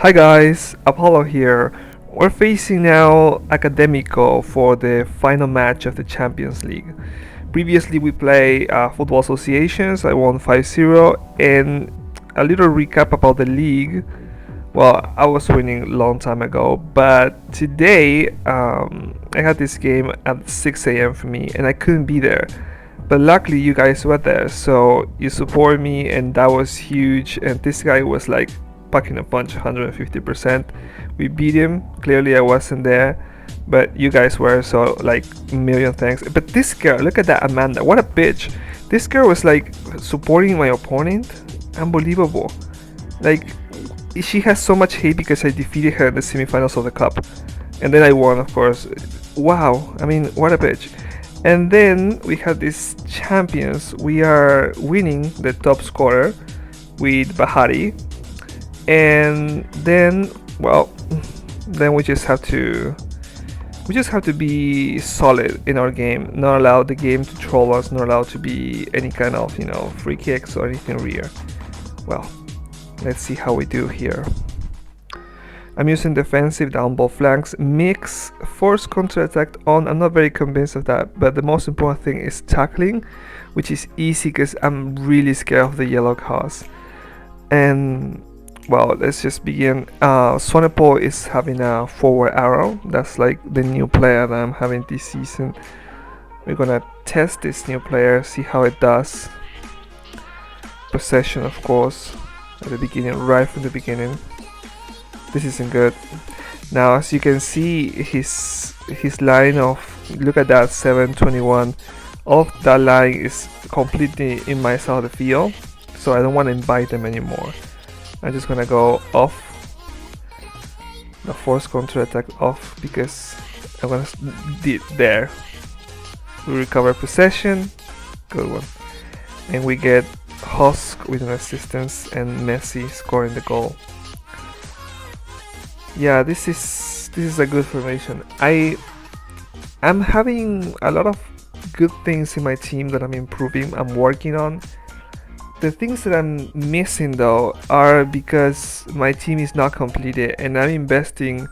Hi guys, Apollo here. We're facing now Academico for the final match of the Champions League. Previously we played Football Associations, I won 5-0, and a little recap about the league. Well, I was winning a long time ago, but today I had this game at 6 a.m. for me and I couldn't be there. But luckily you guys were there, so you support me and that was huge. And this guy was like packing a punch 150%. We beat him. Clearly I wasn't there, but you guys were, so like a million thanks. But this girl, look at that Amanda, what a bitch. This girl was like supporting my opponent. Unbelievable. Like she has so much hate because I defeated her in the semifinals of the cup. And then I won, of course. Wow, I mean, what a bitch. And then we have these champions. We are winning the top scorer with Bahari. And then, well, then we just have to be solid in our game, not allow the game to troll us, not allow to be any kind of free kicks or anything weird. Well, let's see how we do here. I'm using defensive down both flanks, mix, force counter-attack on. I'm not very convinced of that, but the most important thing is tackling, which is easy because I'm really scared of the yellow cards. And well, let's just begin. Swanepoel is having a forward arrow. That's like the new player that I'm having this season. We're gonna test this new player, see how it does. Possession, of course, at the beginning, right from the beginning. This isn't good. Now, as you can see, his line of, look at that, 721. All of that line is completely in my side of the field, so I don't want to invite them anymore. I'm just gonna go off the force counter attack off because I'm gonna there. We recover possession, good one, and we get Husk with an assistance and Messi scoring the goal. Yeah, this is a good formation. I'm having a lot of good things in my team that I'm improving, I'm working on. The things that I'm missing though are because my team is not completed and I'm investing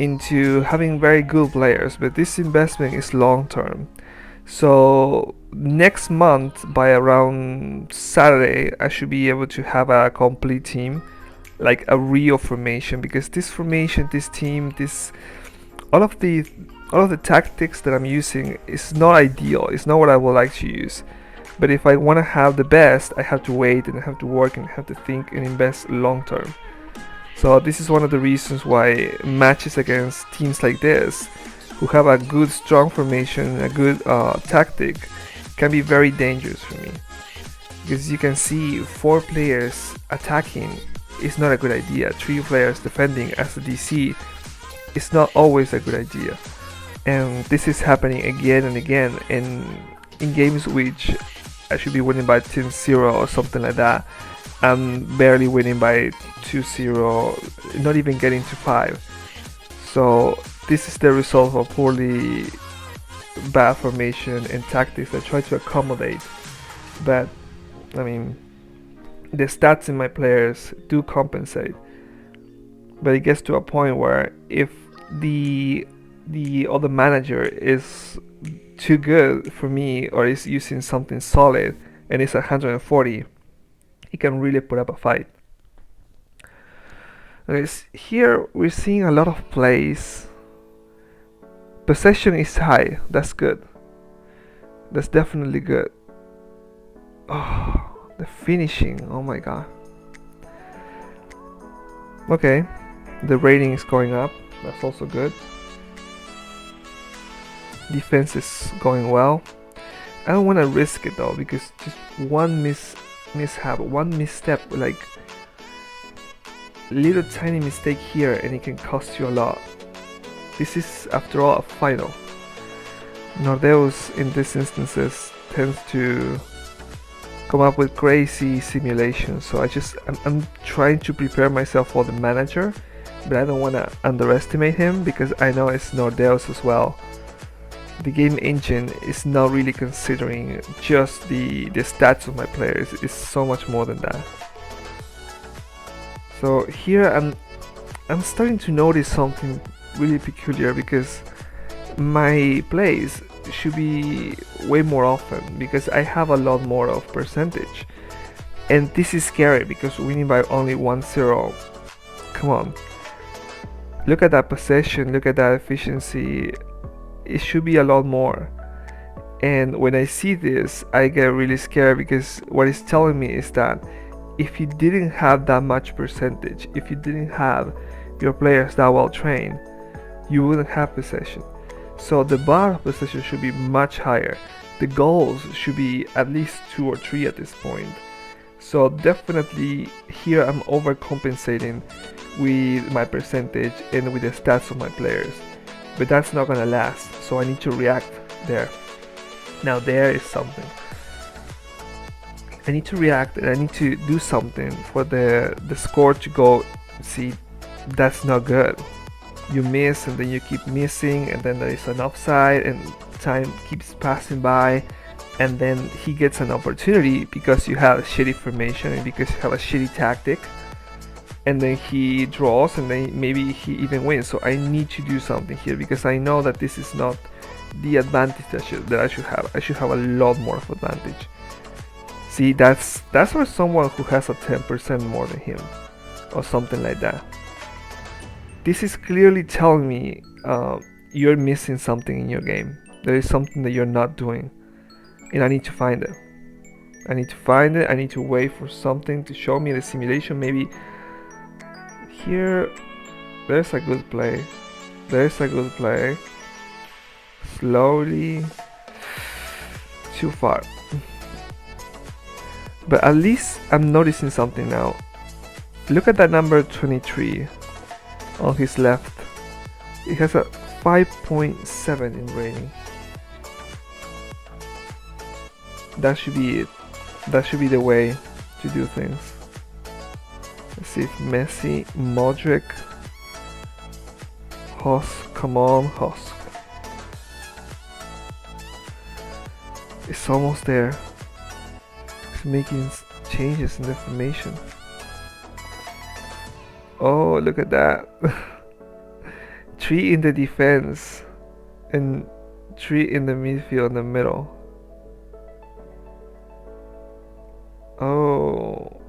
into having very good players, but this investment is long term. So next month by around Saturday I should be able to have a complete team, like a real formation, because this formation, this team, this all of the tactics that I'm using is not ideal. It's not what I would like to use. But if I want to have the best, I have to wait and I have to work and I have to think and invest long term. So this is one of the reasons why matches against teams like this, who have a good strong formation, a good tactic, can be very dangerous for me. Because you can see 4 players attacking is not a good idea. 3 players defending as a DC is not always a good idea. And this is happening again and again in games which I should be winning by 10-0 or something like that. I'm barely winning by 2-0, not even getting to 5. So this is the result of a poorly bad formation and tactics that try to accommodate. But I mean, the stats in my players do compensate. But it gets to a point where if the other manager is too good for me or is using something solid and it's 140, he can really put up a fight. Okay, here we're seeing a lot of plays. Possession is high, that's good. That's definitely good. Oh, the finishing, oh my god. Okay, the rating is going up, that's also good. Defense is going well. I don't want to risk it though, because just one mishap, one misstep, like little tiny mistake here and it can cost you a lot. This is after all a final. Nordeus in these instances tends to come up with crazy simulations, so I'm trying to prepare myself for the manager, but I don't want to underestimate him because I know it's Nordeus as well. The game engine is not really considering just the stats of my players. It's so much more than that. So here I'm starting to notice something really peculiar because my plays should be way more often because I have a lot more of percentage. And this is scary because winning by only 1-0. Come on. Look at that possession, look at that efficiency. It should be a lot more. And when I see this, I get really scared because what it's telling me is that if you didn't have that much percentage, if you didn't have your players that well trained, you wouldn't have possession. So the bar of possession should be much higher. The goals should be at least 2 or 3 at this point. So definitely here I'm overcompensating with my percentage and with the stats of my players. But that's not gonna last, so I need to react there. Now there is something. I need to react and I need to do something for the score to go, see, that's not good. You miss and then you keep missing and then there is an offside and time keeps passing by and then he gets an opportunity because you have a shitty formation and because you have a shitty tactic and then he draws and then maybe he even wins. So I need to do something here because I know that this is not the advantage that I should have. I should have a lot more of advantage. See, that's for someone who has a 10% more than him or something like that. This is clearly telling me you're missing something in your game. There is something that you're not doing and I need to find it. I need to find it. I need to wait for something to show me the simulation. Maybe here there's a good play. There's a good play. Slowly. Too far. But at least I'm noticing something now. Look at that number 23 on his left. It has a 5.7 in rating. That should be it. That should be the way to do things. Let's see if Messi, Modric, Husk, come on, Husk. It's almost there. It's making changes in the formation. Oh, look at that. 3 in the defense and 3 in the midfield in the middle. Oh,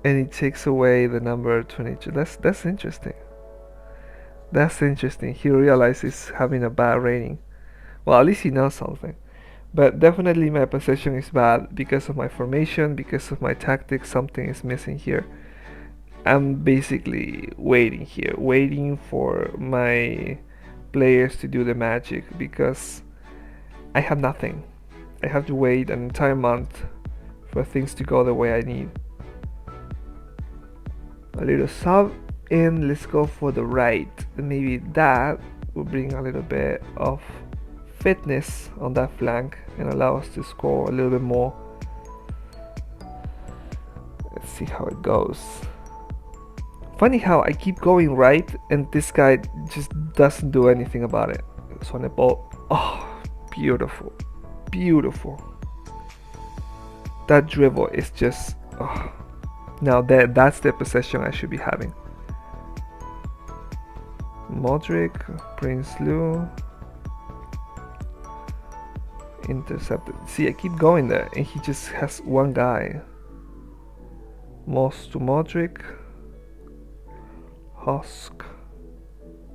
and it takes away the number 22. That's interesting. That's interesting. He realizes having a bad rating. Well, at least he knows something. But definitely my possession is bad because of my formation, because of my tactics. Something is missing here. I'm basically waiting here, waiting for my players to do the magic because I have nothing. I have to wait an entire month for things to go the way I need. A little sub in, let's go for the right. And maybe that will bring a little bit of fitness on that flank and allow us to score a little bit more. Let's see how it goes. Funny how I keep going right and this guy just doesn't do anything about it. So on the ball, oh, beautiful, beautiful. That dribble is just, oh. Now that's the possession I should be having. Modric, Prince Lou, intercepted. See, I keep going there and he just has one guy. Moss to Modric, Husk,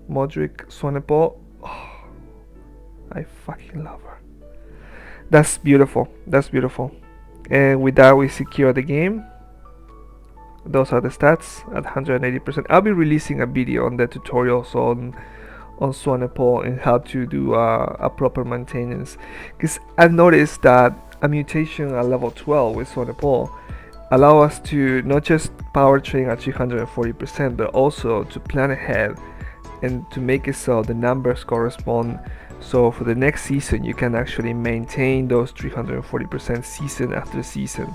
Modric, Swanepoel. Oh, I fucking love her. That's beautiful. That's beautiful. And with that we secure the game. Those are the stats at 180%. I'll be releasing a video on the tutorials on Swanepoel and how to do a proper maintenance, because I've noticed that a mutation at level 12 with Swanepoel allow us to not just power train at 340% but also to plan ahead and to make it so the numbers correspond, so for the next season you can actually maintain those 340% season after season.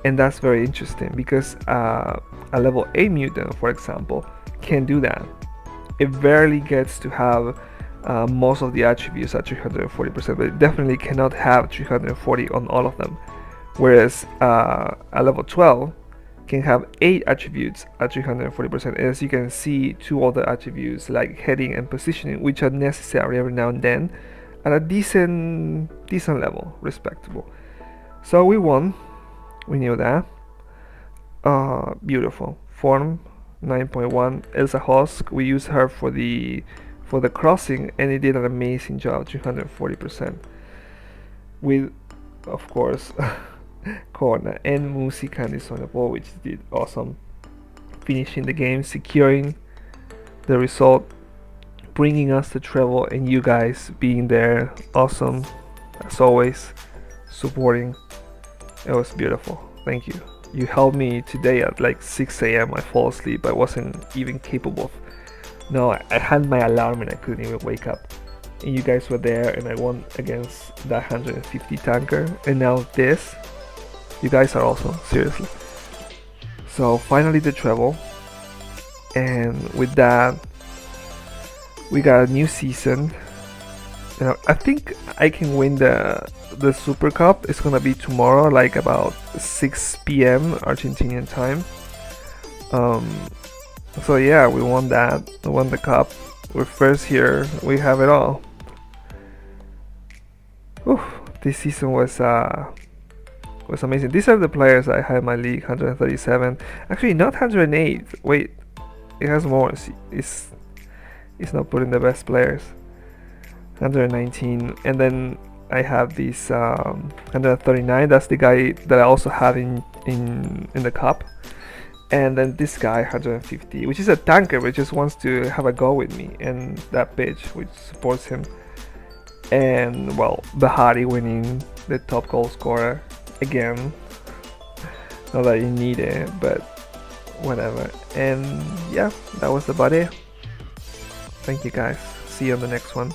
And that's very interesting because a level 8 mutant, for example, can't do that. It barely gets to have most of the attributes at 340%, but it definitely cannot have 340 on all of them. Whereas a level 12 can have 8 attributes at 340%. As you can see, 2 other attributes like heading and positioning, which are necessary every now and then at a decent level, respectable. So we won. We knew that. Beautiful. Form 9.1. Elsa Husk. We used her for the crossing, and it did an amazing job, 340%. With, of course, Corna and Musi Candice on the ball, which did awesome. Finishing the game, securing the result, bringing us the treble, and you guys being there, awesome as always, supporting. It was beautiful. Thank you. You helped me today at like 6 a.m. I fall asleep. I wasn't even capable of. No, I had my alarm and I couldn't even wake up. And you guys were there, and I won against that 150 tanker. And now this. You guys are awesome, seriously. So finally the treble. And with that, we got a new season. I think I can win the Super Cup. It's gonna be tomorrow, like about 6 p.m. Argentinian time. So yeah, we won that. We won the cup. We're first here. We have it all. Oof, this season was amazing. These are the players I had in my league. 137. Actually, not 108. Wait, it has more. It's not putting the best players. 119, and then I have this 139. That's the guy that I also have in the cup. And then this guy 150, which is a tanker, but just wants to have a go with me, and that bitch which supports him. And well, Bahari winning the top goal scorer again. Not that you need it, but whatever. And yeah, that was about it. Thank you guys. See you on the next one.